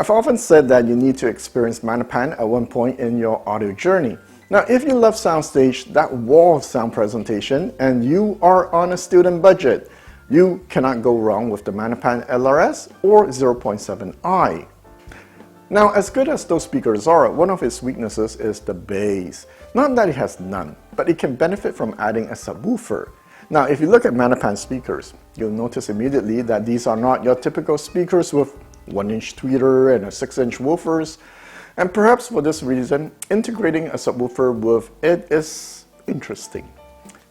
I've often said that you need to experience Magnepan at one point in your audio journey. Now, if you love soundstage, that wall of sound presentation, and you are on a student budget, you cannot go wrong with the Magnepan LRS or 0.7i. Now, as good as those speakers are, one of its weaknesses is the bass. Not that it has none, but it can benefit from adding a subwoofer. Now, if you look at Magnepan speakers, you'll notice immediately that these are not your typical speakers with 1-inch tweeter and a 6-inch woofers. And perhaps for this reason, integrating a subwoofer with it is interesting.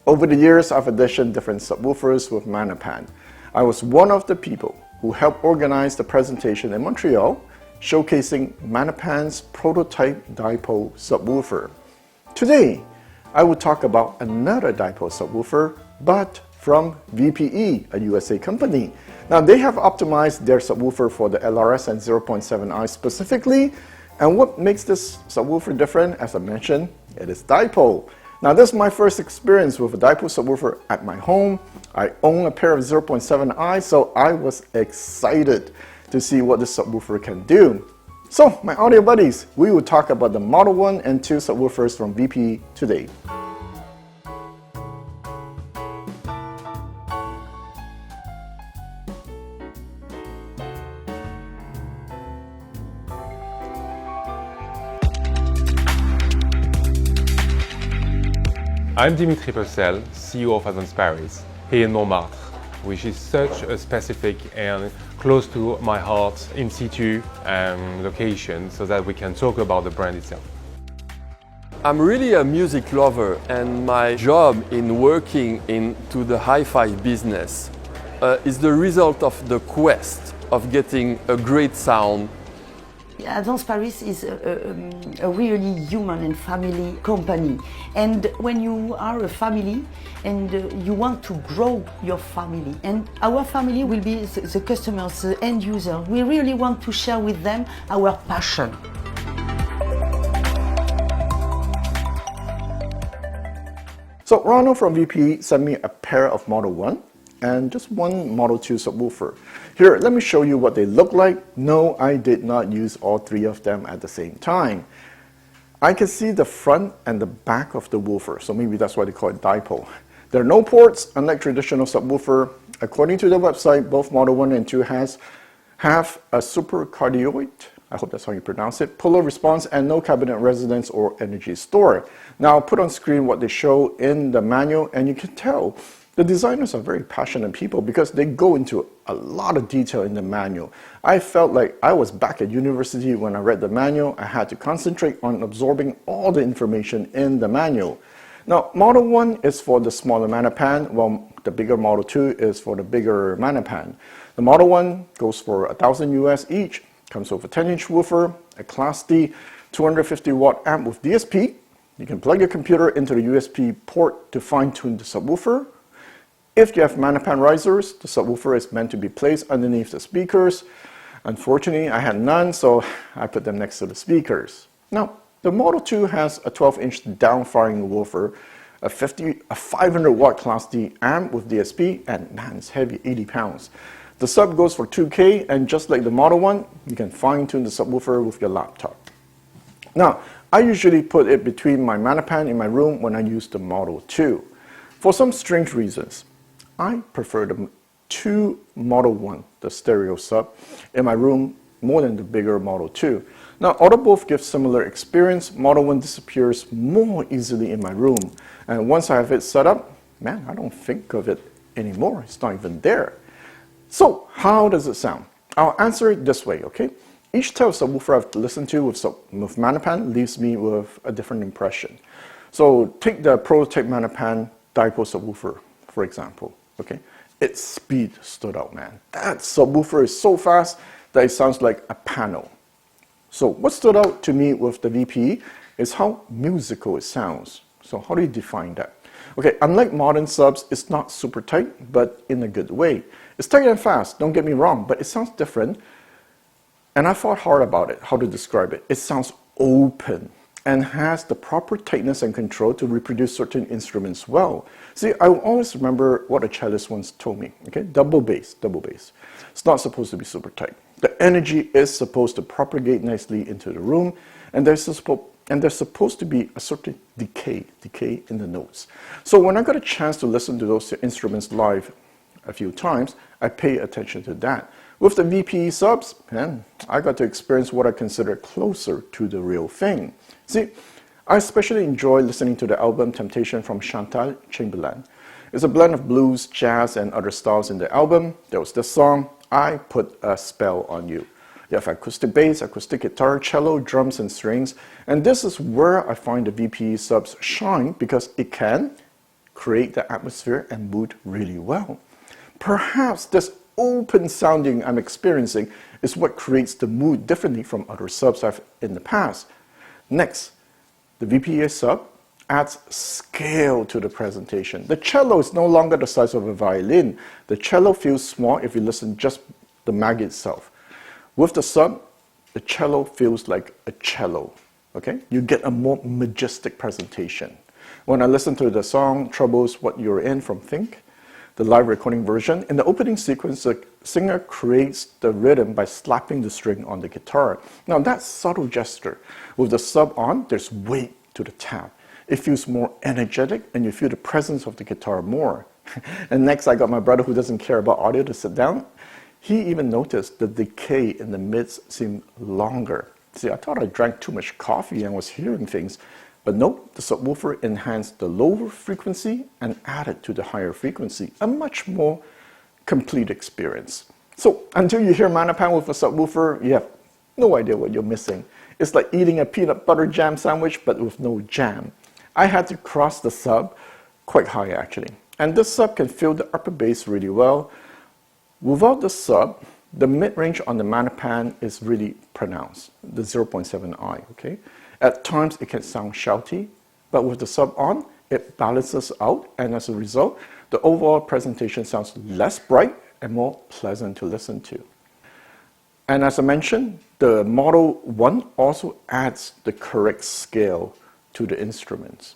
Over the years, I've auditioned different subwoofers with Magnepan. I was one of the people who helped organize the presentation in Montreal, showcasing Magnepan's prototype Dipole subwoofer. Today, I will talk about another Dipole subwoofer, but from VPE, a USA company. Now, they have optimized their subwoofer for the LRS and 0.7i specifically, and what makes this subwoofer different, as I mentioned, it is Dipole. Now, this is my first experience with a Dipole subwoofer at my home. I own a pair of 0.7i, so I was excited to see what this subwoofer can do. So, my audio buddies, we will talk about the Model 1 and 2 subwoofers from VPE today. I'm Dimitri Purcell, CEO of Advanced Paris, here in Montmartre, which is such a specific and close to my heart in situ location so that we can talk about the brand itself. I'm really a music lover, and my job in working into the hi-fi business is the result of the quest of getting a great sound. Advanced Paris is a really human and family company, and when you are a family and you want to grow your family, and our family will be the customers, the end user, we really want to share with them our passion. So Ronald from VPE sent me a pair of Model 1 and just one Model 2 subwoofer. Here, let me show you what they look like. No, I did not use all three of them at the same time. I can see the front and the back of the woofer, so maybe that's why they call it Dipole. There are no ports, unlike traditional subwoofer. According to the website, both Model 1 and 2 have a supercardioid, I hope that's how you pronounce it, polar response, and no cabinet resonance or energy store. Now, I'll put on screen what they show in the manual, and you can tell the designers are very passionate people because they go into a lot of detail in the manual. I felt like I was back at university when I read the manual. I had to concentrate on absorbing all the information in the manual. Now, Model 1 is for the smaller Magnepan, while the bigger Model 2 is for the bigger Magnepan. The Model 1 goes for $1,000 US each, comes with a 10-inch woofer, a Class D 250 watt amp with DSP. You can plug your computer into the USB port to fine-tune the subwoofer. If you have Magnepan risers, the subwoofer is meant to be placed underneath the speakers. Unfortunately, I had none, so I put them next to the speakers. Now, the Model 2 has a 12-inch down-firing woofer, a 500 watt Class D amp with DSP, and man, it's heavy, 80 pounds. The sub goes for 2K, and just like the Model 1, you can fine-tune the subwoofer with your laptop. Now, I usually put it between my Magnepan in my room when I use the Model 2. For some strange reasons, I prefer the 2 Model 1, the stereo sub, in my room more than the bigger Model 2. Now, although both give similar experience, Model 1 disappears more easily in my room. And once I have it set up, man, I don't think of it anymore. It's not even there. So, how does it sound? I'll answer it this way, okay? Each type of subwoofer I've listened to with Magnepan leaves me with a different impression. So, take the prototype Magnepan Dipole subwoofer, for example. Okay, its speed stood out, man. That subwoofer is so fast that it sounds like a panel. So what stood out to me with the VPE is how musical it sounds. So how do you define that? Okay, unlike modern subs, it's not super tight, but in a good way. It's tight and fast, don't get me wrong, but it sounds different. And I thought hard about it, how to describe it. It sounds open and has the proper tightness and control to reproduce certain instruments well. See, I will always remember what a cellist once told me, okay? Double bass, double bass. It's not supposed to be super tight. The energy is supposed to propagate nicely into the room, and there's supposed to be a certain decay in the notes. So when I got a chance to listen to those instruments live a few times, I pay attention to that. With the VPE subs, man, I got to experience what I consider closer to the real thing. See, I especially enjoy listening to the album Temptation from Chantal Chamberlain. It's a blend of blues, jazz, and other styles in the album. There was this song, I Put a Spell on You. You have acoustic bass, acoustic guitar, cello, drums, and strings. And this is where I find the VPE subs shine because it can create the atmosphere and mood really well. Perhaps this open sounding I'm experiencing is what creates the mood differently from other subs I've in the past. Next, the VPE sub adds scale to the presentation. The cello is no longer the size of a violin. The cello feels small if you listen just the mag itself. With the sub, the cello feels like a cello, okay? You get a more majestic presentation. When I listen to the song Trouble's What You're In from Think, the live recording version, in the opening sequence, the singer creates the rhythm by slapping the string on the guitar. Now that's subtle gesture. With the sub on, there's weight to the tap. It feels more energetic and you feel the presence of the guitar more. And next I got my brother who doesn't care about audio to sit down. He even noticed the decay in the mids seemed longer. See, I thought I drank too much coffee and was hearing things. But nope, the subwoofer enhanced the lower frequency and added to the higher frequency, a much more complete experience. So until you hear Magnepan with a subwoofer, you have no idea what you're missing. It's like eating a peanut butter jam sandwich, but with no jam. I had to cross the sub quite high actually. And this sub can fill the upper bass really well. Without the sub, the mid-range on the Magnepan is really pronounced, the 0.7i, okay? At times it can sound shouty, but with the sub on, it balances out, and as a result, the overall presentation sounds less bright and more pleasant to listen to. And as I mentioned, the Model 1 also adds the correct scale to the instruments.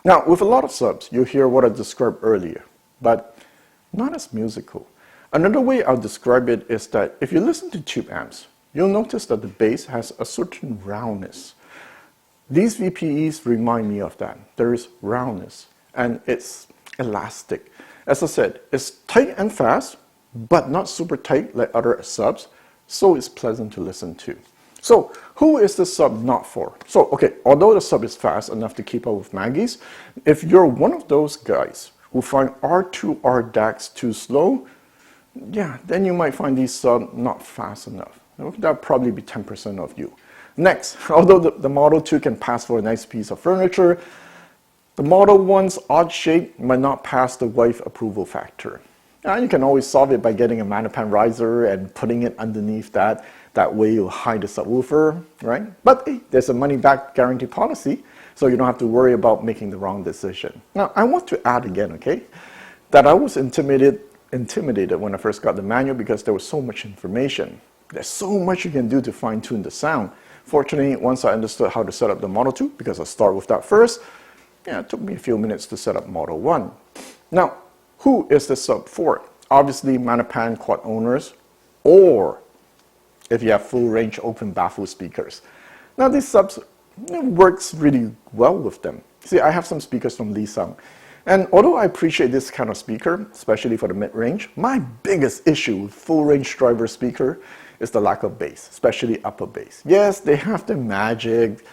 Now, with a lot of subs, you'll hear what I described earlier, but not as musical. Another way I'll describe it is that if you listen to tube amps, you'll notice that the bass has a certain roundness. These VPEs remind me of that. There is roundness and it's elastic. As I said, it's tight and fast, but not super tight like other subs, so it's pleasant to listen to. So who is this sub not for? So okay, although the sub is fast enough to keep up with Maggie's, if you're one of those guys who find R2R DACs too slow, yeah, then you might find these sub not fast enough. That'll probably be 10% of you. Next, although the Model 2 can pass for a nice piece of furniture, the Model 1's odd shape might not pass the wife approval factor. Now, you can always solve it by getting a Magnepan riser and putting it underneath that. That way you'll hide the subwoofer, right? But hey, there's a money-back guarantee policy, so you don't have to worry about making the wrong decision. Now, I want to add again, okay, that I was intimidated when I first got the manual because there was so much information. There's so much you can do to fine-tune the sound. Fortunately, once I understood how to set up the Model 2, because I started with that first, yeah, it took me a few minutes to set up Model 1. Now, who is this sub for? Obviously, Magnepan quad owners, or if you have full-range Open-Baffle speakers. Now, these subs, it works really well with them. See, I have some speakers from Lee-Sung, and although I appreciate this kind of speaker, especially for the mid-range, my biggest issue with full-range driver speaker is the lack of bass, especially upper bass. Yes, they have the magic,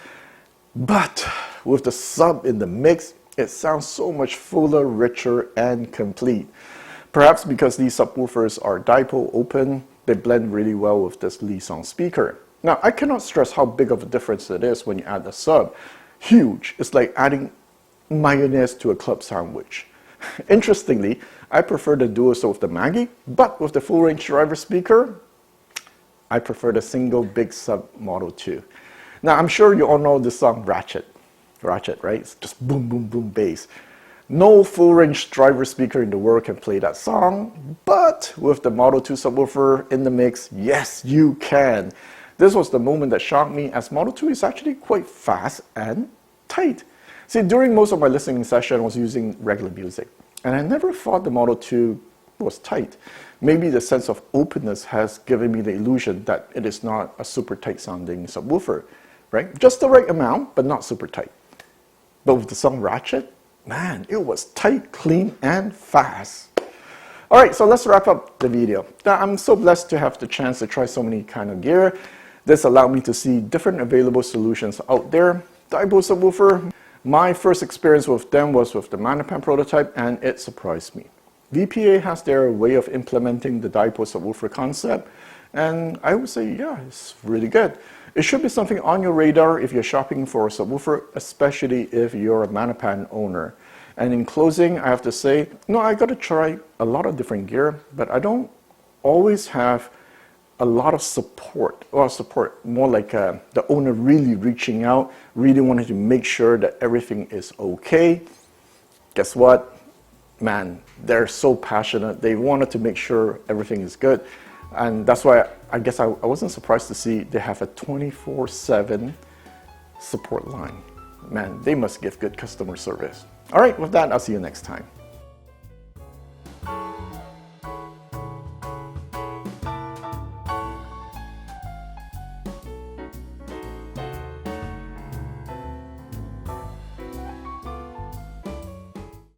but with the sub in the mix, it sounds so much fuller, richer, and complete. Perhaps because these subwoofers are dipole open, they blend really well with this Lee-Sung speaker. Now, I cannot stress how big of a difference it is when you add a sub. Huge. It's like adding mayonnaise to a club sandwich. Interestingly, I prefer the dual sub with the Maggie, but with the full-range driver speaker, I prefer the single big sub Model 2. Now, I'm sure you all know the song Ratchet, right? It's just boom, boom, boom bass. No full-range driver speaker in the world can play that song, but with the Model 2 subwoofer in the mix, yes, you can. This was the moment that shocked me, as Model 2 is actually quite fast and tight. See, during most of my listening session, I was using regular music, and I never thought the Model 2 was tight. maybe the sense of openness has given me the illusion that it is not a super tight sounding subwoofer, right? Just the right amount, but not super tight. But with the song Ratchet, man, it was tight, clean, and fast. All right, so let's wrap up the video. Now, I'm so blessed to have the chance to try so many kind of gear. This allowed me to see different available solutions out there. Dipole subwoofer, my first experience with them was with the Magnepan prototype, and it surprised me. VPE has their way of implementing the dipole subwoofer concept, and I would say, yeah, it's really good. It should be something on your radar if you're shopping for a subwoofer, especially if you're a Magnepan owner. And in closing, I have to say, I got to try a lot of different gear, but I don't always have a lot of support, more like the owner really reaching out, really wanting to make sure that everything is okay. Guess what? Man, they're so passionate. They wanted to make sure everything is good. And that's why I guess I wasn't surprised to see they have a 24/7 support line. Man, they must give good customer service. All right, with that, I'll see you next time.